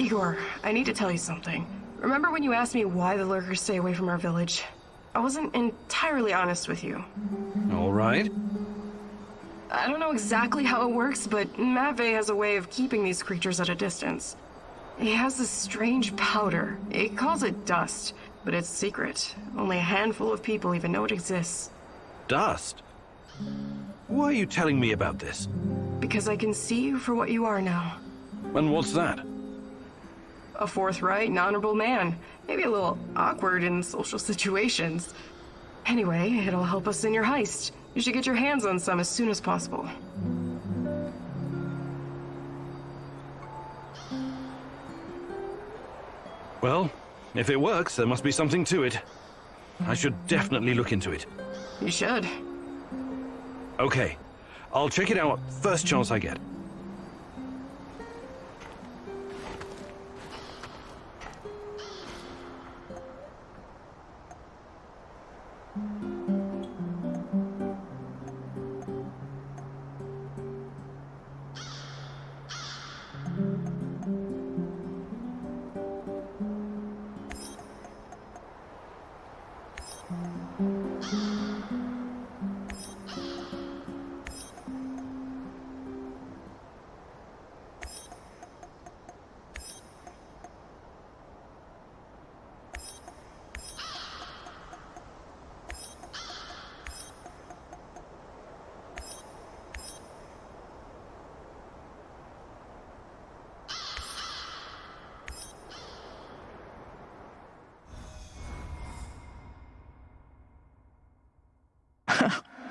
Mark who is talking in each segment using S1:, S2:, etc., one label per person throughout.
S1: Igor, I need to tell you something. Remember when you asked me why the lurkers stay away from our village? I wasn't entirely honest with you.
S2: All right.
S1: I don't know exactly how it works, but Matvey has a way of keeping these creatures at a distance. He has this strange powder. It calls it dust, but it's secret. Only a handful of people even know it exists.
S2: Dust? Why are you telling me about this?
S1: Because I can see you for what you are now.
S2: And what's that?
S1: A forthright and honorable man. Maybe a little awkward in social situations. Anyway, it'll help us in your heist. You should get your hands on some as soon as possible.
S2: Well, if it works, there must be something to it. I should definitely look into it.
S1: You should.
S2: Okay, I'll check it out first chance I get.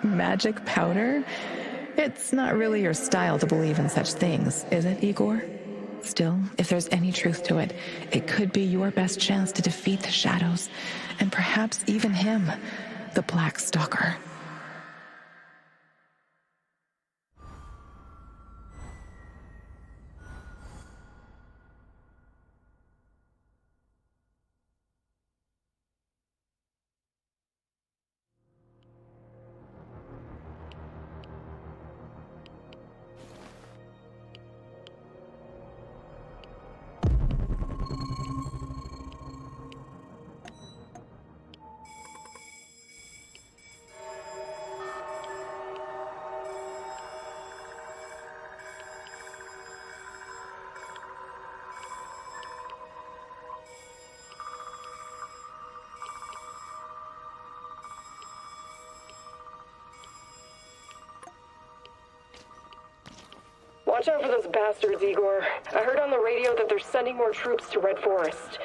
S3: Magic powder? It's not really your style to believe in such things, is it, Igor? Still, if there's any truth to it, it could be your best chance to defeat the shadows, and perhaps even him, the Black Stalker.
S1: Watch out for those bastards, Igor. I heard on the radio that they're sending more troops to Red Forest.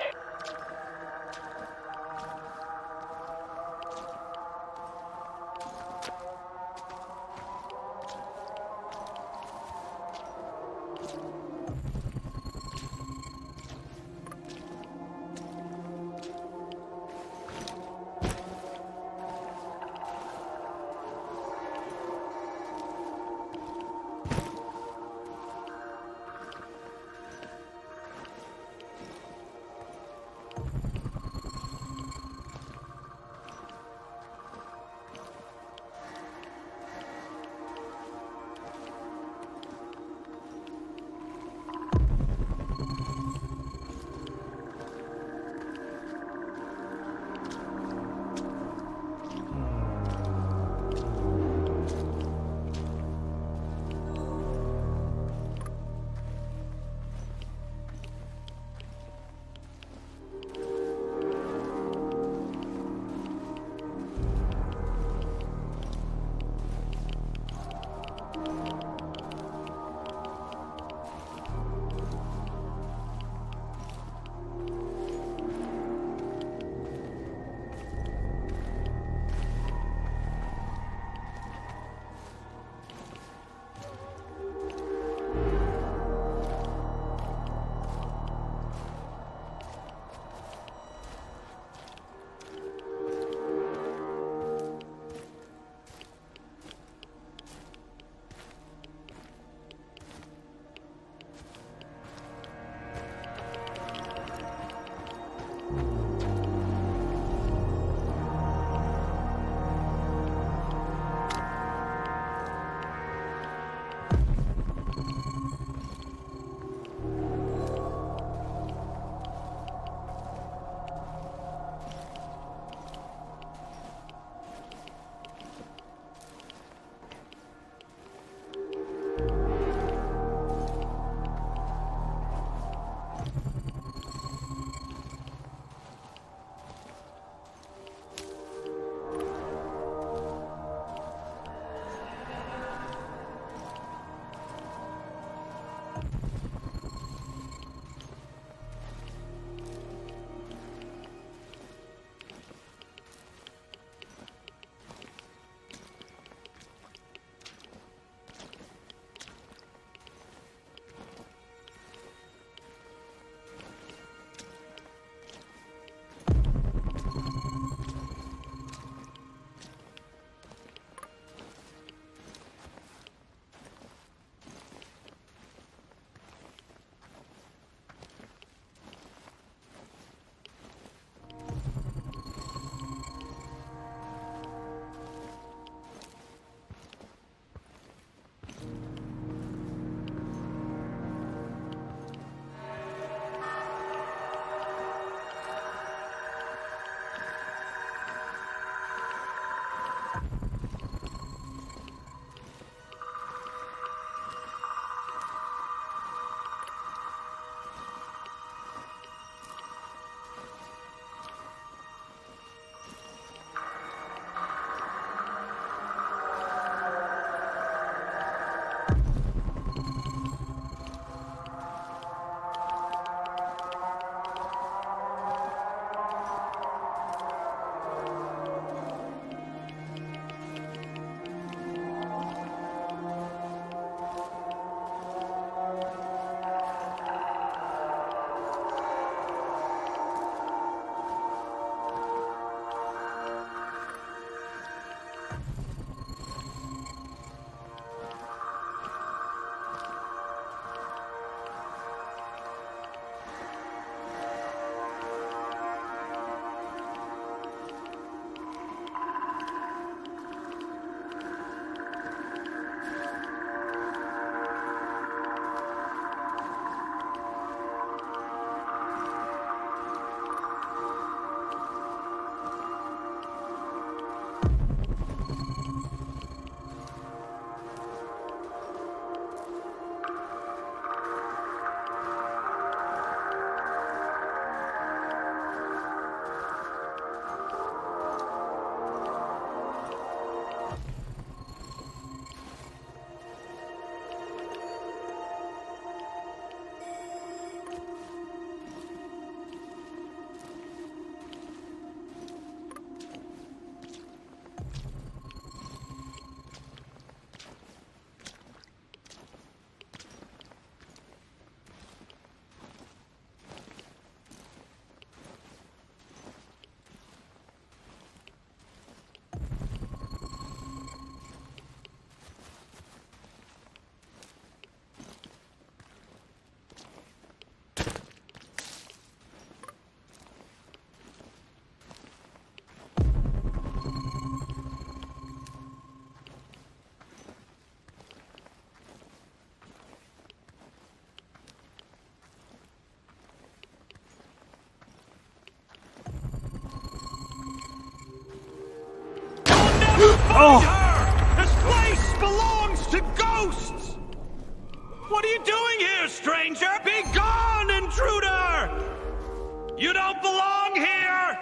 S2: her! This place belongs to ghosts! What are you doing here, stranger? Be gone, intruder! You don't belong here!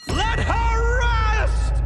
S2: Let her rest!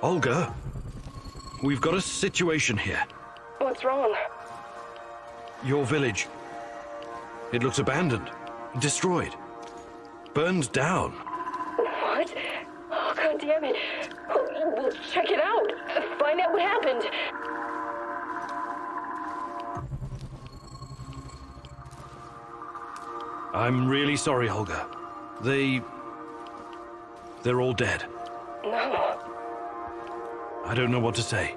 S2: Olga, we've got a situation here.
S1: What's wrong?
S2: Your village. It looks abandoned, destroyed, burned down.
S1: What? Oh, God damn it. We'll check it out. Find out what happened.
S2: I'm really sorry, Olga. They're all dead.
S1: No.
S2: I don't know what to say.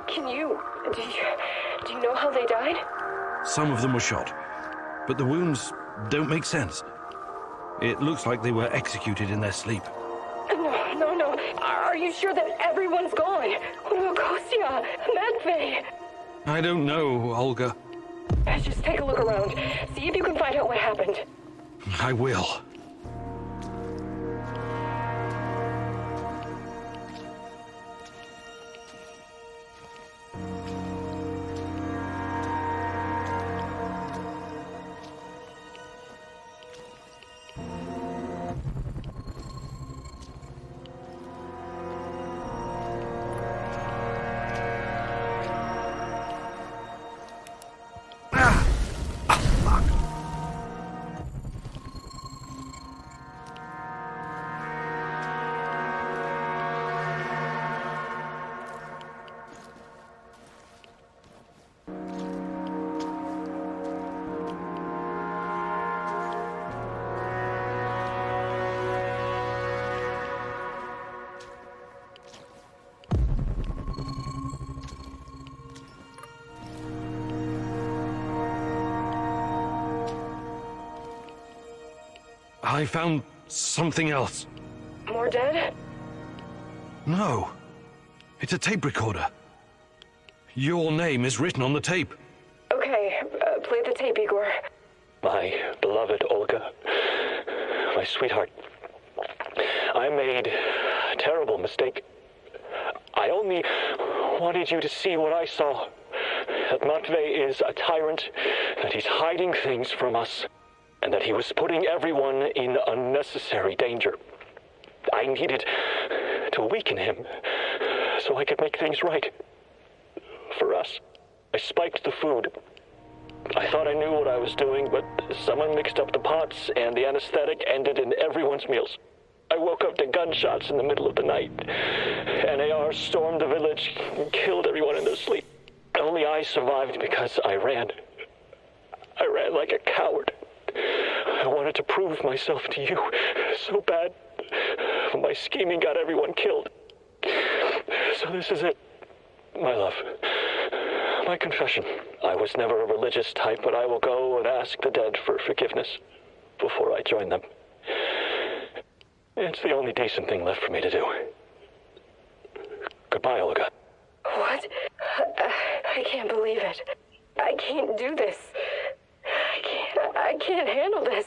S1: Do you know how they died?
S2: Some of them were shot, but the wounds don't make sense. It looks like they were executed in their sleep.
S1: No. Are you sure that everyone's gone? What about Kostya? Matvey?
S2: I don't know, Olga.
S1: Just take a look around. See if you can find out what happened.
S2: I will. I found something else.
S1: More dead?
S2: No. It's a tape recorder. Your name is written on the tape.
S1: Okay, play the tape, Igor.
S4: My beloved Olga, my sweetheart, I made a terrible mistake. I only wanted you to see what I saw. That Matvey is a tyrant, that he's hiding things from us, and that he was putting everyone in unnecessary danger. I needed to weaken him so I could make things right. For us. I spiked the food. I thought I knew what I was doing, but someone mixed up the pots, and the anesthetic ended in everyone's meals. I woke up to gunshots in the middle of the night. NAR stormed the village and killed everyone in their sleep. Only I survived because I ran. I ran like a coward. I wanted to prove myself to you so bad. My scheming got everyone killed. So this is it, my love. My confession. I was never a religious type, but I will go and ask the dead for forgiveness before I join them. It's the only decent thing left for me to do. Goodbye, Olga.
S1: What? I can't believe it. I can't do this. I can't handle this.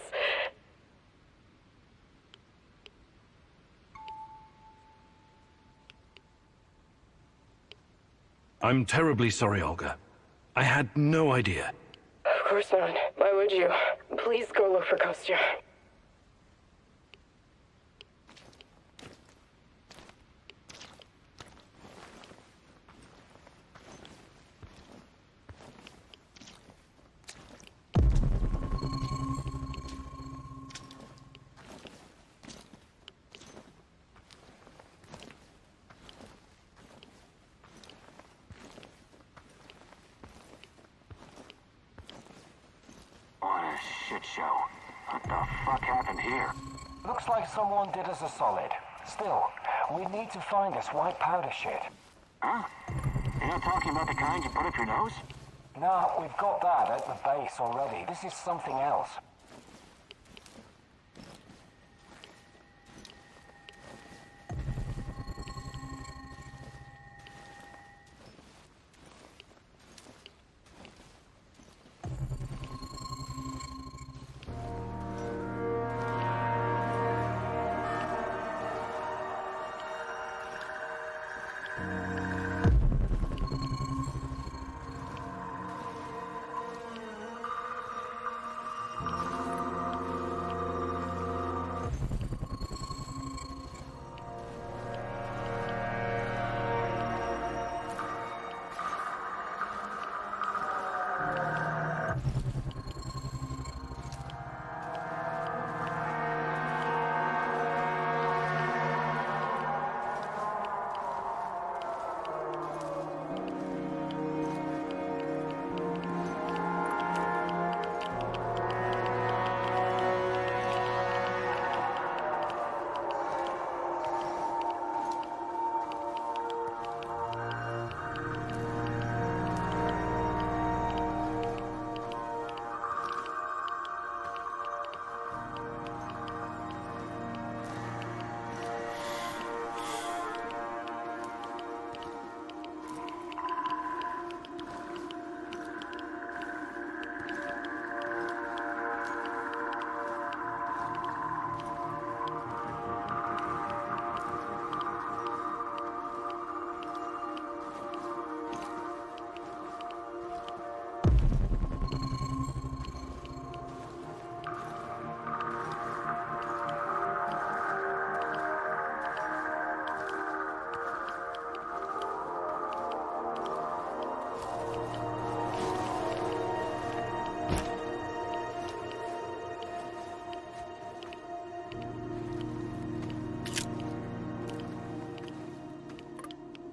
S2: I'm terribly sorry, Olga. I had no idea.
S1: Of course not. Why would you? Please go look for Kostya.
S5: What a shit show. What the fuck happened here?
S6: Looks like someone did us a solid. Still, we need to find this white powder shit.
S5: Huh? You're not talking about the kind you put up your nose?
S6: No, we've got that at the base already. This is something else.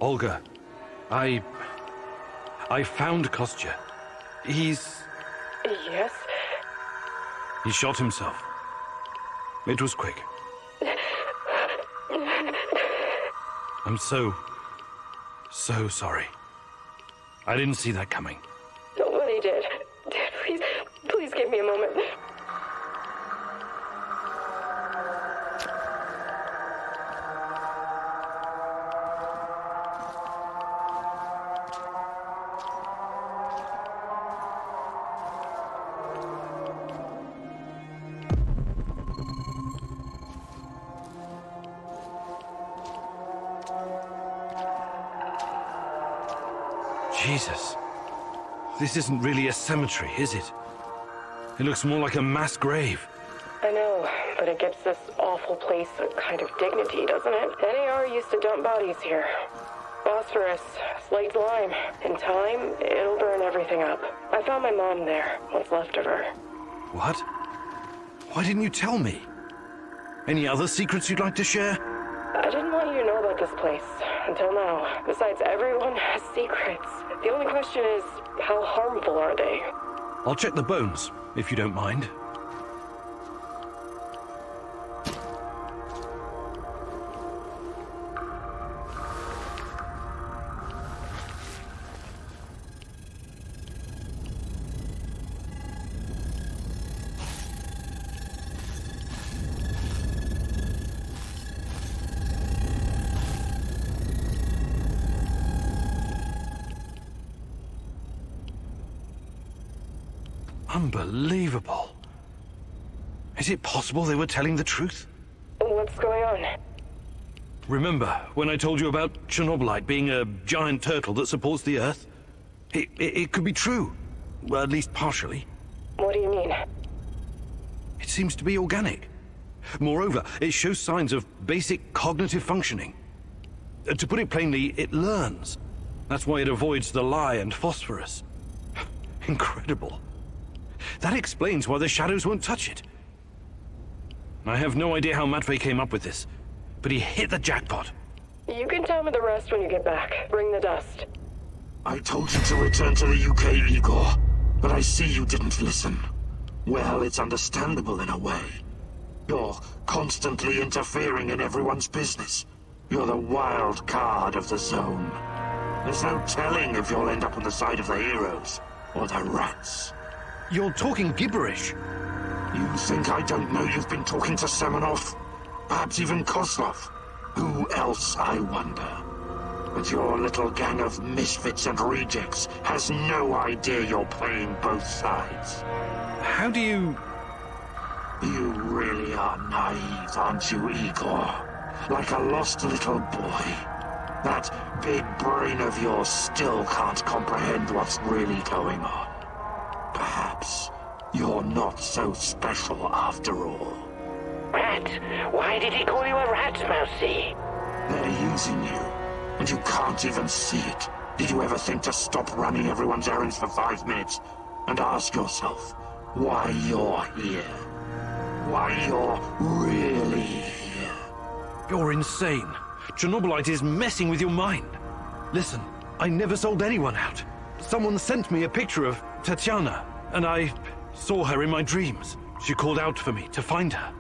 S2: Olga, I found Kostya.
S1: Yes?
S2: He shot himself. It was quick. I'm so sorry. I didn't see that coming.
S1: Nobody did. Please give me a moment.
S2: Jesus. This isn't really a cemetery, is it? It looks more like a mass grave.
S1: I know, but it gives this awful place a kind of dignity, doesn't it? NAR used to dump bodies here. Phosphorus, slaked lime. In time, it'll burn everything up. I found my mom there, what's left of her.
S2: What? Why didn't you tell me? Any other secrets you'd like to share?
S1: I didn't want you to know about this place until now. Besides, everyone has secrets. The only question is, how harmful are they?
S2: I'll check the bones, if you don't mind. Unbelievable. Is it possible they were telling the truth?
S1: What's going on?
S2: Remember when I told you about Chernobylite being a giant turtle that supports the Earth? It could be true. Well, at least partially.
S1: What do you mean?
S2: It seems to be organic. Moreover, it shows signs of basic cognitive functioning. To put it plainly, it learns. That's why it avoids the lye and phosphorus. Incredible. That explains why the shadows won't touch it. I have no idea how Matvey came up with this, but he hit the jackpot.
S1: You can tell me the rest when you get back. Bring the dust.
S7: I told you to return to the UK, Igor, but I see you didn't listen. Well, it's understandable in a way. You're constantly interfering in everyone's business. You're the wild card of the zone. There's no telling if you'll end up on the side of the heroes or the rats.
S2: You're talking gibberish.
S7: You think I don't know you've been talking to Semenov? Perhaps even Kozlov? Who else, I wonder? But your little gang of misfits and rejects has no idea you're playing both sides.
S2: How do you...
S7: You really are naive, aren't you, Igor? Like a lost little boy. That big brain of yours still can't comprehend what's really going on. Perhaps you're not so special after all.
S6: Rat? Why did he call you a rat, Mousy?
S7: They're using you, and you can't even see it. Did you ever think to stop running everyone's errands for 5 minutes and ask yourself why you're here? Why you're really here?
S2: You're insane. Chernobylite is messing with your mind. Listen, I never sold anyone out. Someone sent me a picture of Tatiana, and I saw her in my dreams. She called out for me to find her.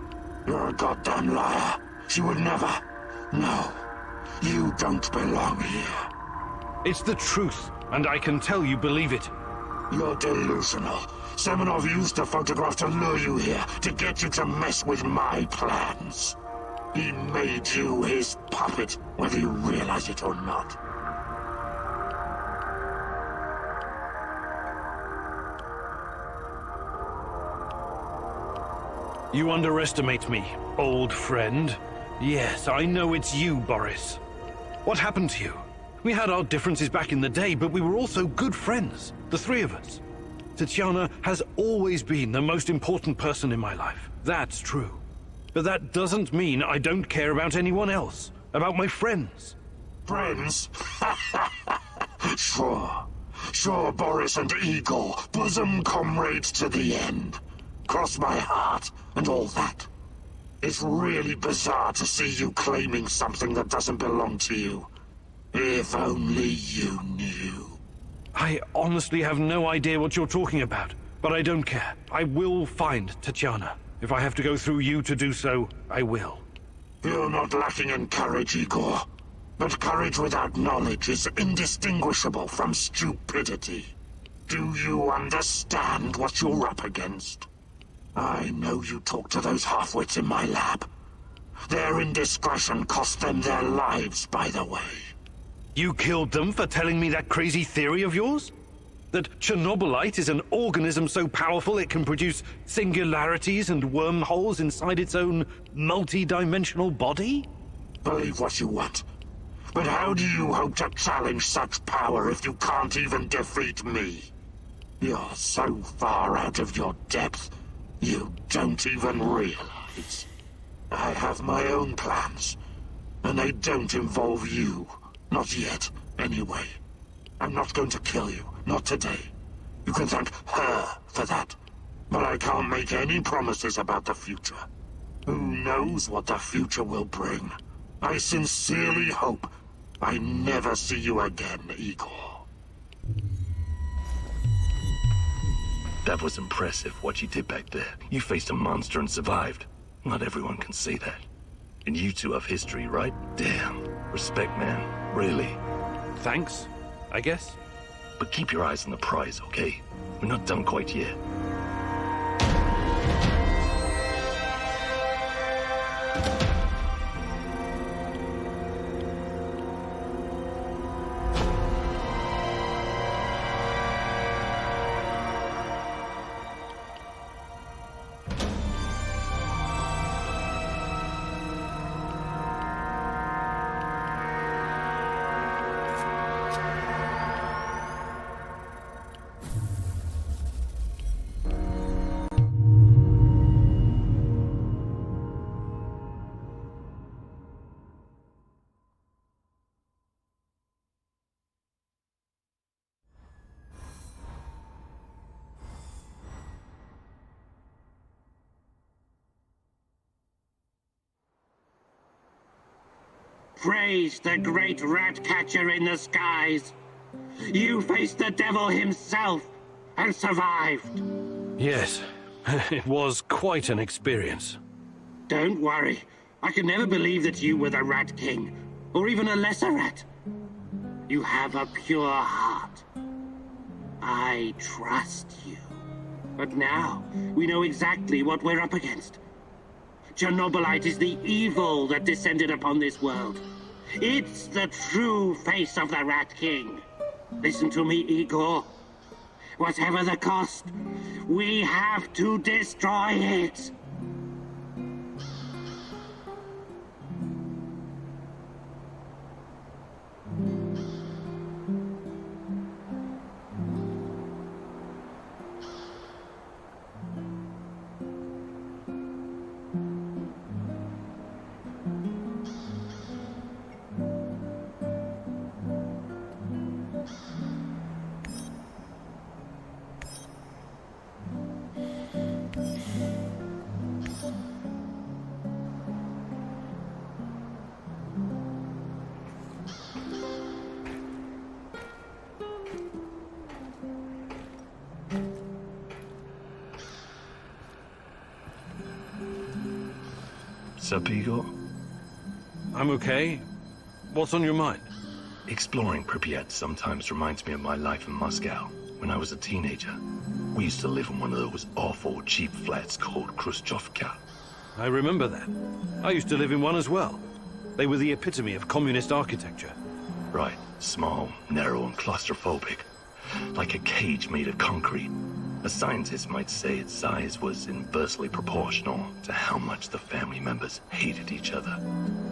S7: You're a goddamn liar. She would never. No, you don't belong here.
S2: It's the truth, and I can tell you believe it.
S7: You're delusional. Semenov used a photograph to lure you here, to get you to mess with my plans. He made you his puppet, whether you realize it or not.
S2: You underestimate me, old friend. Yes, I know it's you, Boris. What happened to you? We had our differences back in the day, but we were also good friends, the three of us. Tatiana has always been the most important person in my life. That's true. But that doesn't mean I don't care about anyone else, about my friends.
S7: Friends? Sure. Sure, Boris and Igor, bosom comrades to the end. Cross my heart and all that. It's really bizarre to see you claiming something that doesn't belong to you. If only you knew.
S2: I honestly have no idea what you're talking about, but I don't care. I will find Tatiana. If I have to go through you to do so, I will.
S7: You're not lacking in courage, Igor. But courage without knowledge is indistinguishable from stupidity. Do you understand what you're up against? I know you talk to those half-wits in my lab. Their indiscretion cost them their lives, by the way.
S2: You killed them for telling me that crazy theory of yours? That Chernobylite is an organism so powerful it can produce singularities and wormholes inside its own multi-dimensional body?
S7: Believe what you want. But how do you hope to challenge such power if you can't even defeat me? You're so far out of your depth, you don't even realize. I have my own plans, and they don't involve you. Not yet, anyway. I'm not going to kill you, not today. You can thank her for that. But I can't make any promises about the future. Who knows what the future will bring? I sincerely hope I never see you again, Igor.
S8: That was impressive, what you did back there. You faced a monster and survived. Not everyone can say that. And you two have history, right? Damn. Respect, man. Really.
S2: Thanks, I guess.
S8: But keep your eyes on the prize, okay? We're not done quite yet.
S5: Praise the great rat catcher in the skies. You faced the devil himself and survived.
S2: Yes, it was quite an experience.
S5: Don't worry. I could never believe that you were the Rat King, or even a lesser rat. You have a pure heart. I trust you. But now, we know exactly what we're up against. Chernobylite is the evil that descended upon this world. It's the true face of the Rat King. Listen to me, Igor. Whatever the cost, we have to destroy it.
S8: Sup, Igor?
S2: I'm okay. What's on your mind?
S8: Exploring Pripyat sometimes reminds me of my life in Moscow when I was a teenager. We used to live in one of those awful cheap flats called Khrushchevka.
S2: I remember that. I used to live in one as well. They were the epitome of communist architecture.
S8: Right. Small, narrow, and claustrophobic. Like a cage made of concrete. A scientist might say its size was inversely proportional to how much the family members hated each other.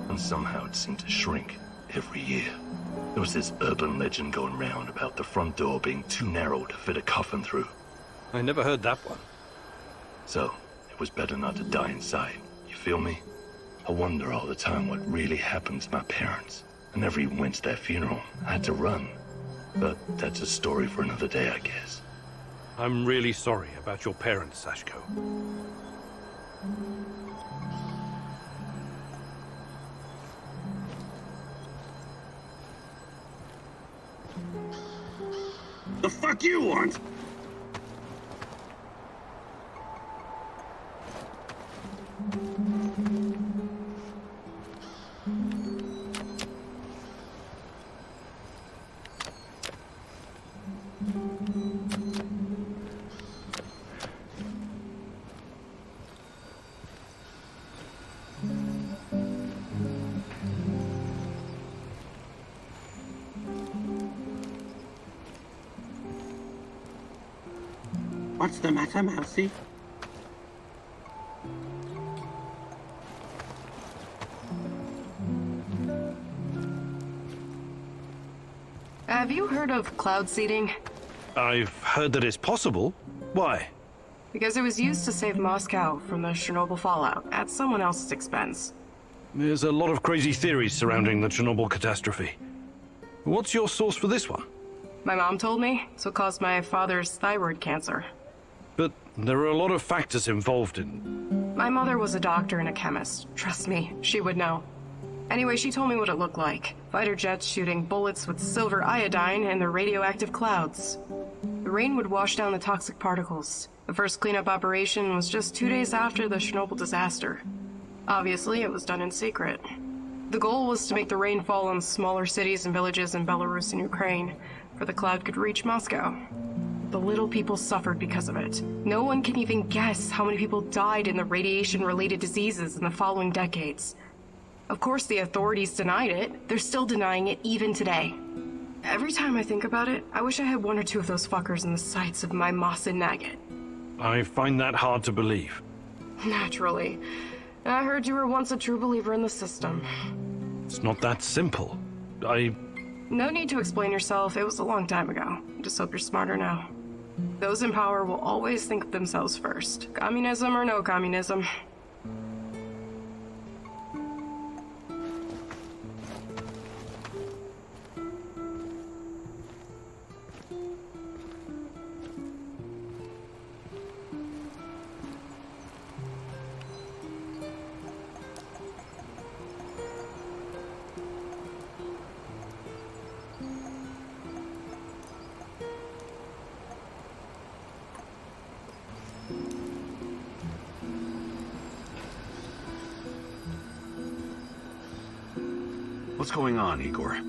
S8: And somehow it seemed to shrink every year. There was this urban legend going round about the front door being too narrow to fit a coffin through.
S2: I never heard that one.
S8: So, it was better not to die inside. You feel me? I wonder all the time what really happened to my parents. I never even went to their funeral. I had to run. But that's a story for another day, I guess.
S2: I'm really sorry about your parents, Sashko.
S5: The fuck you want? What's the matter, Mousy?
S1: Have you heard of cloud seeding?
S2: I've heard that it's possible. Why?
S1: Because it was used to save Moscow from the Chernobyl fallout at someone else's expense.
S2: There's a lot of crazy theories surrounding the Chernobyl catastrophe. What's your source for this one?
S1: My mom told me, so it caused my father's thyroid cancer.
S2: But there are a lot of factors involved in...
S1: My mother was a doctor and a chemist. Trust me, she would know. Anyway, she told me what it looked like. Fighter jets shooting bullets with silver iodine and the radioactive clouds. The rain would wash down the toxic particles. The first cleanup operation was just 2 days after the Chernobyl disaster. Obviously, it was done in secret. The goal was to make the rain fall on smaller cities and villages in Belarus and Ukraine, where the cloud could reach Moscow. The little people suffered because of it. No one can even guess how many people died in the radiation-related diseases in the following decades. Of course, the authorities denied it. They're still denying it even today. Every time I think about it, I wish I had 1 or 2 of those fuckers in the sights of my Moss and Nugget.
S2: I find that hard to believe.
S1: Naturally. I heard you were once a true believer in the system.
S2: It's not that simple.
S1: No need to explain yourself. It was a long time ago. Just hope you're smarter now. Those in power will always think of themselves first. Communism or no communism.
S9: What's going on, Igor?